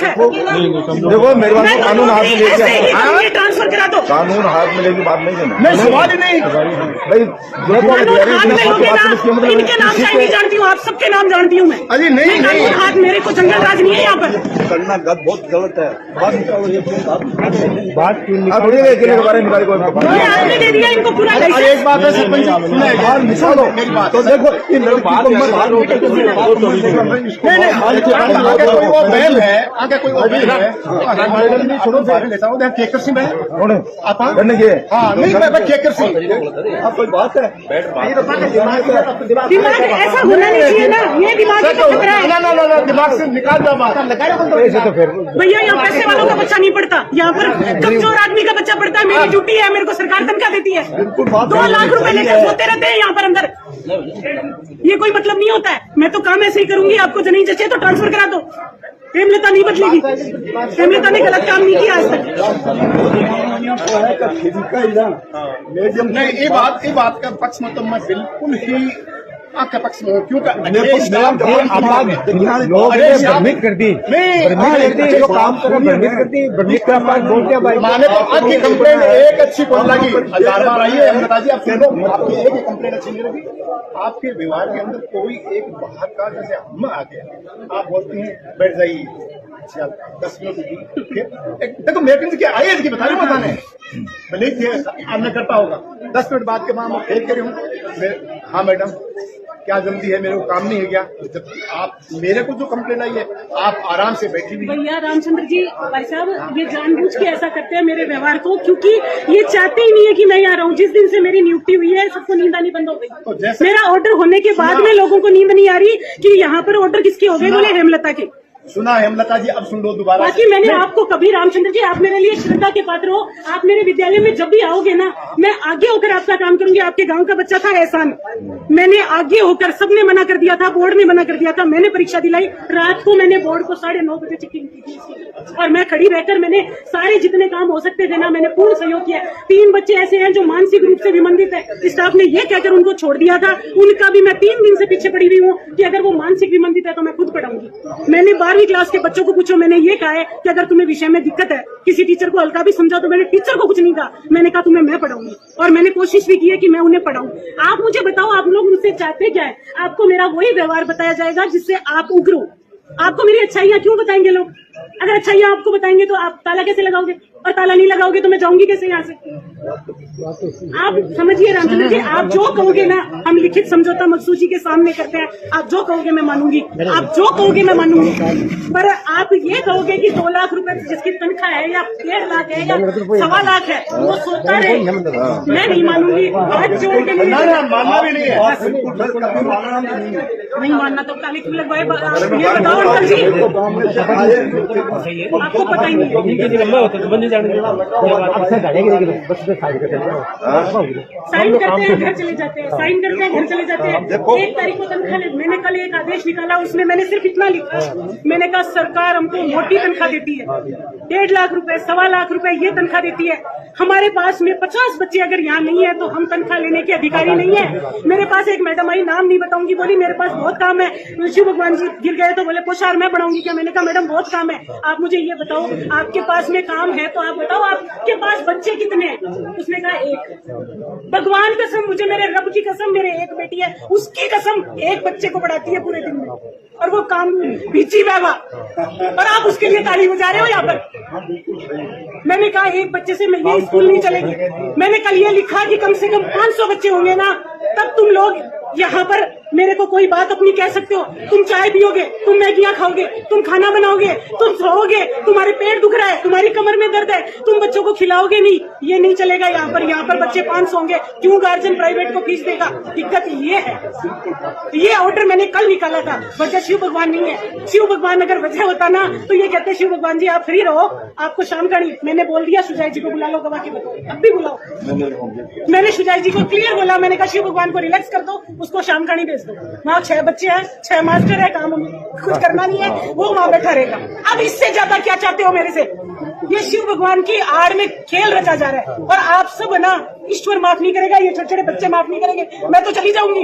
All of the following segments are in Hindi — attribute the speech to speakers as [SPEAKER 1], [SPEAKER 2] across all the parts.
[SPEAKER 1] है।
[SPEAKER 2] देखो मेरे पास कानून हाथ में लेके
[SPEAKER 1] ट्रांसफर करा दो।
[SPEAKER 2] कानून हाथ में लेके बात नहीं करना।
[SPEAKER 3] नहीं सवाल ही नहीं
[SPEAKER 2] भाई
[SPEAKER 1] कानून हाथ में लोगे ना, इनके नाम चाहे नहीं जानती हूँ, आप सबके नाम जानती हूँ मैं।
[SPEAKER 3] अरे नहीं
[SPEAKER 1] कानून हाथ, मेरे को जंगल राज नहीं है यहाँ पर।
[SPEAKER 2] करना बहुत गलत है। बात के बारे में
[SPEAKER 1] आपने दे दिया इनको पूरा।
[SPEAKER 3] अरे एक बात है सरपंच जी, सुना है बाहर निकालो मेरी बात। तो देखो ये लड़की को मैं बाहर नहीं आगे कोई वो बहन है, आगे कोई वो बहन है, छोड़ो बाहर लेता हूँ। केकर सिंह है आता हाँ नहीं मैं केकर सिंह।
[SPEAKER 2] आप कोई बात है
[SPEAKER 1] दिमाग ऐसा होना नहीं चाहिए ना, ये दिमाग
[SPEAKER 3] ना दिमाग से निकाल दो बात।
[SPEAKER 2] तो फिर
[SPEAKER 1] भैया यहाँ पैसे वालों का बच्चा नहीं पढ़ता, यहाँ पर कमजोर आदमी का बच्चा पढ़ता है। मेरी ड्यूटी है, मेरे को सरकार तनख्वाह देती है। 2 लाख रुपए लेकर सोते रहते हैं यहाँ पर अंदर। ये कोई मतलब नहीं होता है। मैं तो काम ऐसे ही करूंगी, आपको जो नहीं जचे तो ट्रांसफर करा दो। हेमलता नहीं बदलेगी, हेमलता ने गलत काम नहीं किया आज तक।
[SPEAKER 3] नहीं ये बात का पक्ष में तो मैं बिल्कुल ही आपके पक्ष में हूँ। क्यों
[SPEAKER 2] भ्रमित कर दी जो काम
[SPEAKER 3] माने तो आपकी कंप्लेंट एक अच्छी कौन लगी, 1000 बार आई है बताइए। आप कह दो आपकी एक ही कंप्लेंट अच्छी नहीं लगी। आपके व्यवहार के अंदर कोई एक बाहर का जैसे हम आ गया, आप बोलती हैं बैठ जाइए 10 मिनट देखो मेरे से क्या आई है बता रही बताने भले थे आपने करता होगा। 10 मिनट बाद के बाद मैं फेल करी हूँ। हाँ मैडम क्या जल्दी है, मेरे को काम नहीं है क्या? जब आप मेरे को जो कंप्लेंट आई है आप आराम से बैठी हुई।
[SPEAKER 1] भैया रामचंद्र जी भाई साहब ये जानबूझ के ऐसा करते हैं मेरे व्यवहार को, क्योंकि ये चाहते ही नहीं है कि मैं यहाँ रहूँ। जिस दिन से मेरी नियुक्ति हुई है सबको नींद आनी बंद हो गई।
[SPEAKER 3] तो
[SPEAKER 1] मेरा ऑर्डर होने के बाद में लोगों को नींद नहीं आ रही कि यहाँ पर ऑर्डर किसके हो गए, बोले हेमलता के।
[SPEAKER 3] सुना हेमलता जी, अब सुन लो दोबारा।
[SPEAKER 1] बाकी मैंने आपको कभी रामचंद्र जी आप मेरे लिए श्रद्धा के पात्र हो। आप मेरे विद्यालय में जब भी आओगे ना, मैं आगे होकर आपका काम करूंगी। आपके गांव का बच्चा था एहसान, मैंने आगे होकर, सबने मना कर दिया था, बोर्ड ने मना कर दिया था, मैंने परीक्षा दिलाई। रात को मैंने बोर्ड को 9:30 बजे चेकिंग की थी और मैं खड़ी रहकर मैंने सारे जितने काम हो सकते थे ना, मैंने पूर्ण सहयोग किया। 3 बच्चे ऐसे हैं जो मानसिक रूप से विमंदित है, स्टाफ ने ये कहकर उनको छोड़ दिया था। उनका भी मैं 3 दिन से पीछे पड़ी हुई हूँ कि अगर वो मानसिक विमंदित है तो मैं खुद पढ़ाऊंगी। मैंने 12वीं क्लास के बच्चों को पूछो, मैंने ये कहा है कि अगर तुम्हें विषय में दिक्कत है, किसी टीचर को हल्का भी समझा, तो मैंने टीचर को कुछ नहीं कहा, मैंने कहा तुम्हें मैं पढ़ाऊंगी। और मैंने कोशिश भी की है कि मैं उन्हें पढ़ाऊं। आप मुझे बताओ आप लोग मुझसे चाहते क्या है? आपको मेरा वही व्यवहार बताया जाएगा जिससे आप उग्रो। आपको मेरी अच्छाइयाँ क्यों बताएंगे लोग? अगर अच्छाइयाँ आपको बताएंगे तो आप ताला कैसे लगाओगे? और ताला नहीं लगाओगे तो मैं जाऊंगी कैसे यहाँ से? आप समझिए रामचंद्र जी, आप जो कहोगे ना, हम लिखित समझौता मकसूद के सामने करते हैं। आप जो कहोगे मैं मानूंगी, आप जो कहोगे मैं मानूंगी। पर आप ये कहोगे कि 2 लाख रुपए जिसकी तनख्वाह है या 1.5 लाख है या 1.25 लाख है, वो सोता रहे, मैं नहीं मानूंगी। हाथ जोड़ के
[SPEAKER 3] मानना भी नहीं है,
[SPEAKER 1] नहीं मानना तो काली क्यों लगवाए? ये बताओ अंकल जी, आपको पता ही नहीं। साइन करते हैं घर चले जाते हैं, साइन करते हैं घर चले जाते हैं। 1 तारीख को तनख्वाह, मैंने कल एक आदेश निकाला, उसमें मैंने सिर्फ इतना लिखा, मैंने कहा सरकार हमको मोटी तनख्वाह देती है, 1.5 लाख रुपए 1.25 लाख रुपए ये तनख्वाह देती है। हमारे पास में 50 बच्चे अगर यहाँ नहीं है तो हम तनख्वाह लेने के अधिकारी नहीं है। मेरे पास एक मैडम आई, नाम नहीं बताऊंगी, बोली मेरे पास बहुत काम है। शिव भगवान जी गिर गए तो बोले पोशार मैं पढ़ाऊंगी क्या? मैंने कहा मैडम बहुत काम है, आप मुझे ये बताओ आपके पास में काम है तो आप बताओ आपके पास बच्चे कितने हैं? उसने कहा 1। भगवान कसम, मुझे मेरे रब की कसम, मेरे एक बेटी है, उसकी कसम 1 बच्चे को पढ़ाती है पूरे दिन में, और वो काम पीछी बाबा, और आप उसके लिए ताली बजा रहे हो यहाँ पर। मैंने कहा 1 बच्चे से ये स्कूल नहीं चलेगी। मैंने कल ये लिखा कि कम से कम 500 बच्चे होंगे ना, तब तुम लोग यहाँ पर मेरे को कोई बात अपनी कह सकते हो। तुम चाय पियोगे, तुम मैगियाँ खाओगे, तुम खाना बनाओगे, तुम सोओगे, तुम्हारे पेट दुख रहा है, तुम्हारी कमर में दर्द है, तुम बच्चों को खिलाओगे नहीं, ये नहीं चलेगा यहाँ पर। यहाँ पर बच्चे 500 होंगे, क्यों गार्जियन प्राइवेट को फीस देगा? दिक्कत ये है। ये ऑर्डर मैंने कल निकाला था, वजह शिव भगवान नहीं है। शिव भगवान अगर वजह होता ना तो ये कहते शिव भगवान जी आप फ्री रहो, आपको शाम का नहीं। मैंने बोल दिया सुजाय जी को बुला लो, गवाह के बताओ, अब भी बुलाओ। मैंने सुजाय जी को क्लियर बोला, मैंने कहा शिव भगवान को रिलैक्स कर दो, उसको शाम का नहीं भेज दो। वहाँ 6 बच्चे हैं, 6 मास्टर है, काम कुछ करना नहीं है, वो वहाँ बैठा रहेगा। अब इससे ज्यादा क्या चाहते हो मेरे से? ये शिव भगवान की आड़ में खेल रचा जा रहा है। और आप सब ना, ईश्वर माफ नहीं करेगा, ये छोटे छोटे बच्चे माफ नहीं करेंगे। मैं तो चली जाऊंगी।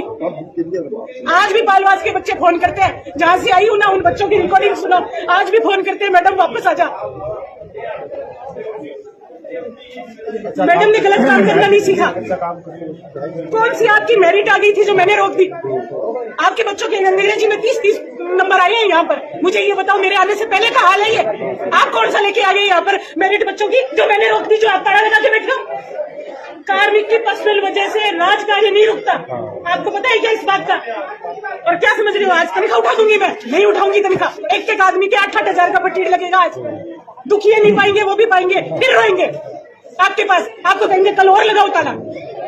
[SPEAKER 1] आज भी बालवास के बच्चे फोन करते हैं, जहां से आई हूं ना, उन बच्चों की रिकॉर्डिंग सुनो। आज भी फोन करते हैं, मैडम वापस आ जा। मैडम ने गलत काम करना नहीं सीखा। कौन सी आपकी मेरिट आ गई थी जो मैंने रोक दी? आपके बच्चों के अंग्रेजी में 30 नंबर आए हैं यहाँ पर। मुझे ये बताओ, मेरे आने से पहले का हाल है ये? आप कौन सा लेके आ गए यहाँ पर मेरिट बच्चों की, जो मैंने रोक दी, जो आप ताला लगा के बैठ गए? कार्मिक की पर्सनल वजह से राज कार्य नहीं रुकता। आपको पता है क्या इस बात का? और क्या समझ रहे हो, आज तनख्वाह उठा दूंगी मैं? नहीं उठाऊंगी तनख्वाह। एक आदमी के 8-8 हजार का पट्टी लगेगा आज। दुखिए नहीं पाएंगे, वो भी पाएंगे, फिर रोएंगे आपके पास। आपको कहेंगे कल और लगाओ ताला।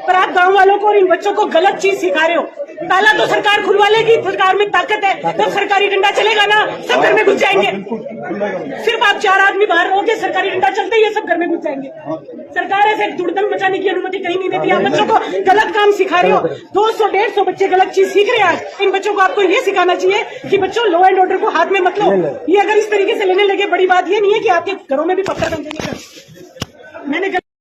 [SPEAKER 1] पर आप गांव वालों को और इन बच्चों को गलत चीज सिखा रहे हो। ताला तो सरकार खुलवा लेगी, सरकार में ताकत है, तो सरकारी डंडा चलेगा ना, सब घर में घुस जाएंगे। सिर्फ आप 4 आदमी बाहर रहोगे, सरकारी डंडा चलते ही ये सब घर में घुस जाएंगे। सरकार ऐसे दुर्दम मचाने की अनुमति कहीं नहीं देती। आप बच्चों को गलत काम सिखा रहे हो। 200-150 बच्चे गलत चीज सीख रहे हैं आज। इन बच्चों को आपको ये सिखाना चाहिए कि बच्चों, लॉ एंड ऑर्डर को हाथ में मत लो। ये अगर इस तरीके से लेने लगे, बड़ी बात ये नहीं है कि आपके घरों में भी पत्थर बन जाएंगे।